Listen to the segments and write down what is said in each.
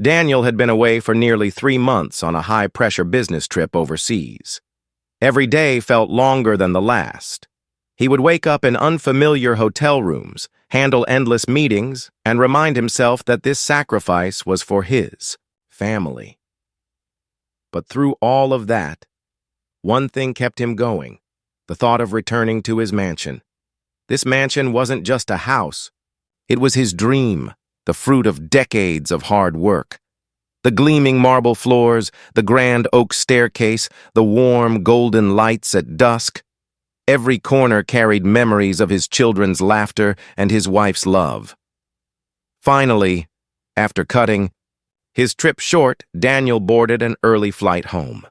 Daniel had been away for nearly 3 months on a high-pressure business trip overseas. Every day felt longer than the last. He would wake up in unfamiliar hotel rooms, handle endless meetings, and remind himself that this sacrifice was for his family. But through all of that, one thing kept him going, the thought of returning to his mansion. This mansion wasn't just a house. It was his dream, the fruit of decades of hard work. The gleaming marble floors, the grand oak staircase, the warm golden lights at dusk. Every corner carried memories of his children's laughter and his wife's love. Finally, after cutting his trip short, Daniel boarded an early flight home.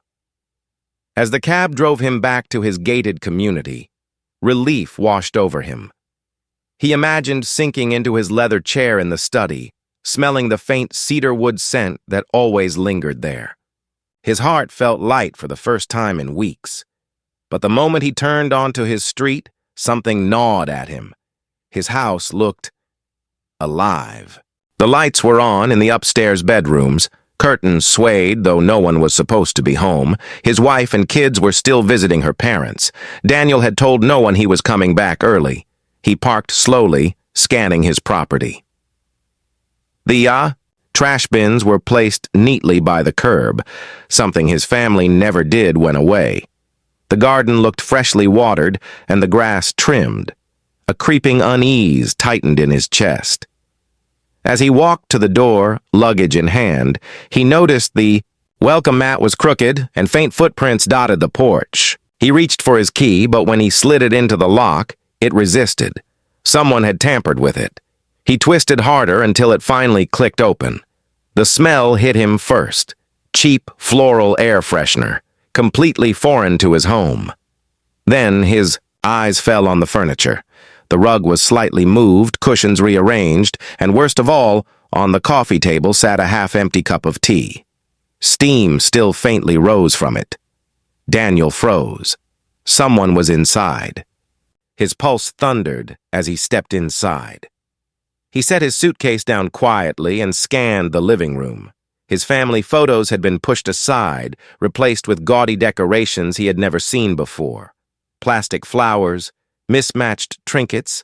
As the cab drove him back to his gated community, relief washed over him. He imagined sinking into his leather chair in the study, smelling the faint cedarwood scent that always lingered there. His heart felt light for the first time in weeks. But the moment he turned onto his street, something gnawed at him. His house looked alive. The lights were on in the upstairs bedrooms. Curtains swayed, though no one was supposed to be home. His wife and kids were still visiting her parents. Daniel had told no one he was coming back early. He parked slowly, scanning his property. The trash bins were placed neatly by the curb, something his family never did when away. The garden looked freshly watered and the grass trimmed. A creeping unease tightened in his chest. As he walked to the door, luggage in hand, he noticed the welcome mat was crooked and faint footprints dotted the porch. He reached for his key, but when he slid it into the lock, it resisted. Someone had tampered with it. He twisted harder until it finally clicked open. The smell hit him first. Cheap, floral air freshener, completely foreign to his home. Then his eyes fell on the furniture. The rug was slightly moved, cushions rearranged, and worst of all, on the coffee table sat a half-empty cup of tea. Steam still faintly rose from it. Daniel froze. Someone was inside. His pulse thundered as he stepped inside. He set his suitcase down quietly and scanned the living room. His family photos had been pushed aside, replaced with gaudy decorations he had never seen before. Plastic flowers, mismatched trinkets,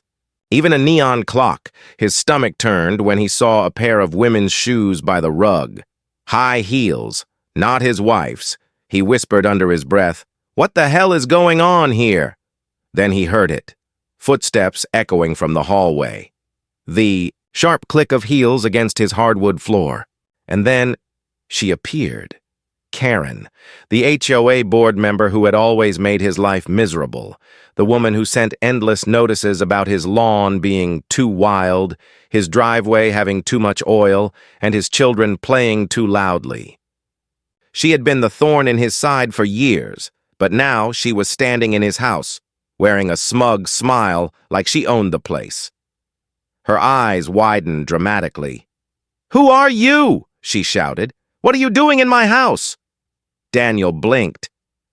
even a neon clock. His stomach turned when he saw a pair of women's shoes by the rug. High heels, not his wife's. He whispered under his breath, "What the hell is going on here?" Then he heard it, footsteps echoing from the hallway. The sharp click of heels against his hardwood floor. And then she appeared. Karen, the HOA board member who had always made his life miserable, the woman who sent endless notices about his lawn being too wild, his driveway having too much oil, and his children playing too loudly. She had been the thorn in his side for years, but now she was standing in his house, wearing a smug smile like she owned the place. Her eyes widened dramatically. "Who are you?" she shouted. "What are you doing in my house?" Daniel blinked,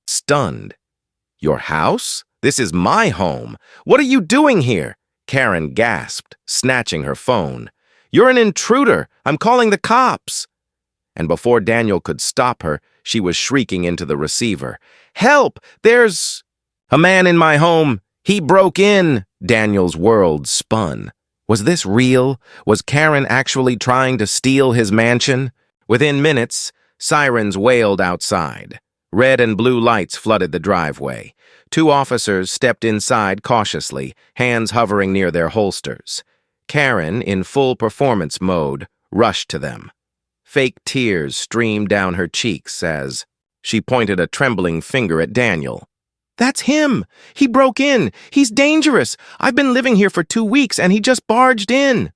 stunned. "Your house? This is my home. What are you doing here?" Karen gasped, snatching her phone. "You're an intruder. I'm calling the cops." And before Daniel could stop her, she was shrieking into the receiver. "Help! There's a man in my home. He broke in." Daniel's world spun. Was this real? Was Karen actually trying to steal his mansion? Within minutes, sirens wailed outside. Red and blue lights flooded the driveway. 2 officers stepped inside cautiously, hands hovering near their holsters. Karen, in full performance mode, rushed to them. Fake tears streamed down her cheeks as she pointed a trembling finger at Daniel. "That's him! He broke in! He's dangerous! I've been living here for 2 weeks and he just barged in!"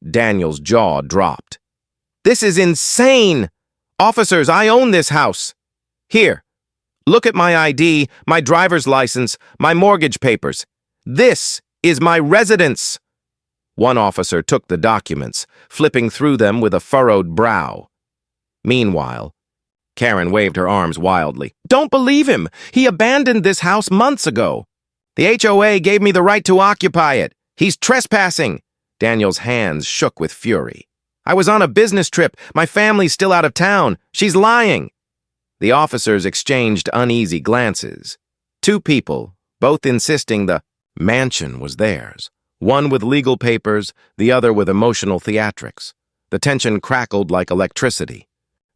Daniel's jaw dropped. "This is insane! Officers, I own this house! Here, look at my ID, my driver's license, my mortgage papers. This is my residence!" One officer took the documents, flipping through them with a furrowed brow. Meanwhile, Karen waved her arms wildly. "Don't believe him! He abandoned this house months ago. The HOA gave me the right to occupy it. He's trespassing!" Daniel's hands shook with fury. I was on a business trip. My family's still out of town. She's lying. The officers exchanged uneasy glances. Two people, both insisting the mansion was theirs. One with legal papers, the other with emotional theatrics. The tension crackled like electricity.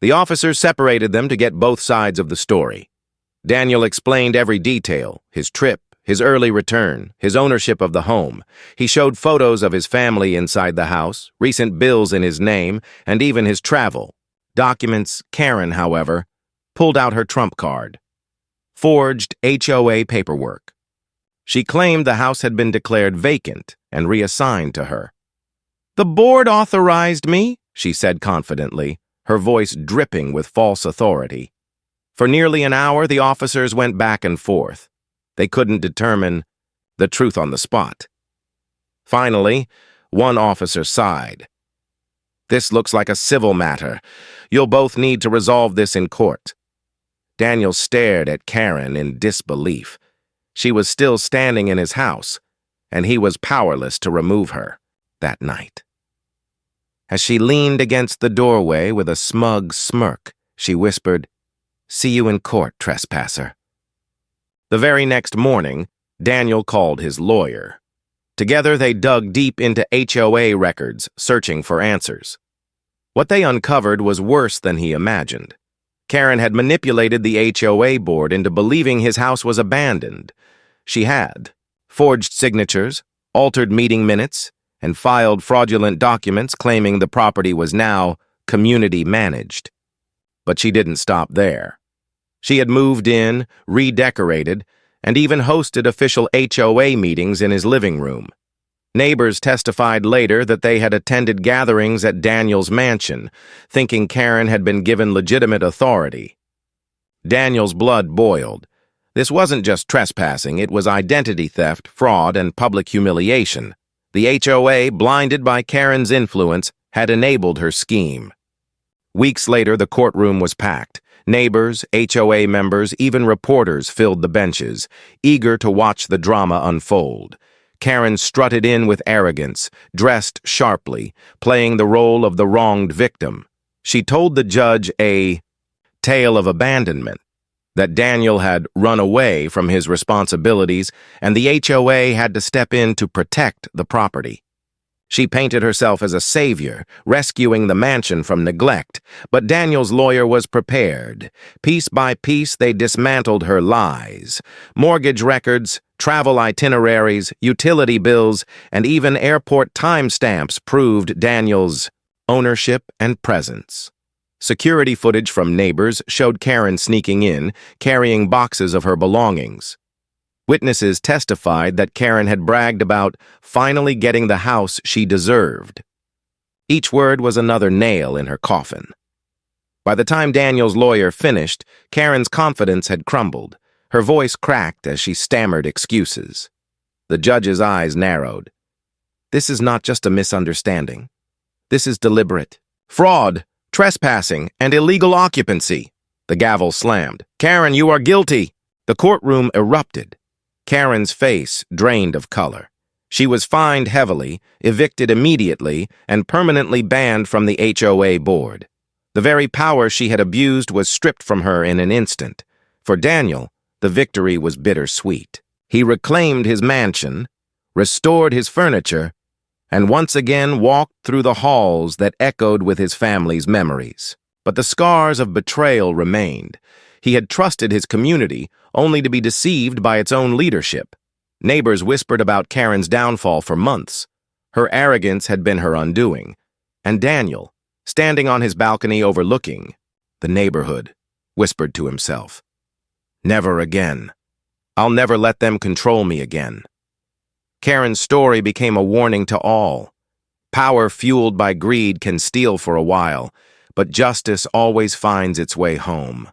The officers separated them to get both sides of the story. Daniel explained every detail, his trip, his early return, his ownership of the home. He showed photos of his family inside the house, recent bills in his name, and even his travel. Documents. Karen, however, pulled out her trump card. Forged HOA paperwork. She claimed the house had been declared vacant and reassigned to her. "The board authorized me," she said confidently, her voice dripping with false authority. For nearly an hour, the officers went back and forth. They couldn't determine the truth on the spot. Finally, one officer sighed. "This looks like a civil matter. You'll both need to resolve this in court." Daniel stared at Karen in disbelief. She was still standing in his house, and he was powerless to remove her that night. As she leaned against the doorway with a smug smirk, she whispered, "See you in court, trespasser." The very next morning, Daniel called his lawyer. Together, they dug deep into HOA records, searching for answers. What they uncovered was worse than he imagined. Karen had manipulated the HOA board into believing his house was abandoned. She had forged signatures, altered meeting minutes, and filed fraudulent documents claiming the property was now community managed. But she didn't stop there. She had moved in, redecorated, and even hosted official HOA meetings in his living room. Neighbors testified later that they had attended gatherings at Daniel's mansion, thinking Karen had been given legitimate authority. Daniel's blood boiled. This wasn't just trespassing, it was identity theft, fraud, and public humiliation. The HOA, blinded by Karen's influence, had enabled her scheme. Weeks later, the courtroom was packed. Neighbors, HOA members, even reporters filled the benches, eager to watch the drama unfold. Karen strutted in with arrogance, dressed sharply, playing the role of the wronged victim. She told the judge a tale of abandonment, that Daniel had run away from his responsibilities and the HOA had to step in to protect the property. She painted herself as a savior, rescuing the mansion from neglect, but Daniel's lawyer was prepared. Piece by piece, they dismantled her lies. Mortgage records, travel itineraries, utility bills, and even airport timestamps proved Daniel's ownership and presence. Security footage from neighbors showed Karen sneaking in, carrying boxes of her belongings. Witnesses testified that Karen had bragged about finally getting the house she deserved. Each word was another nail in her coffin. By the time Daniel's lawyer finished, Karen's confidence had crumbled. Her voice cracked as she stammered excuses. The judge's eyes narrowed. "This is not just a misunderstanding. This is deliberate. Fraud, trespassing, and illegal occupancy." The gavel slammed. "Karen, you are guilty." The courtroom erupted. Karen's face drained of color. She was fined heavily, evicted immediately, and permanently banned from the HOA board. The very power she had abused was stripped from her in an instant. For Daniel, the victory was bittersweet. He reclaimed his mansion, restored his furniture, and once again walked through the halls that echoed with his family's memories. But the scars of betrayal remained. He had trusted his community, only to be deceived by its own leadership. Neighbors whispered about Karen's downfall for months. Her arrogance had been her undoing. And Daniel, standing on his balcony overlooking the neighborhood, whispered to himself, "Never again. I'll never let them control me again." Karen's story became a warning to all. Power fueled by greed can steal for a while, but justice always finds its way home.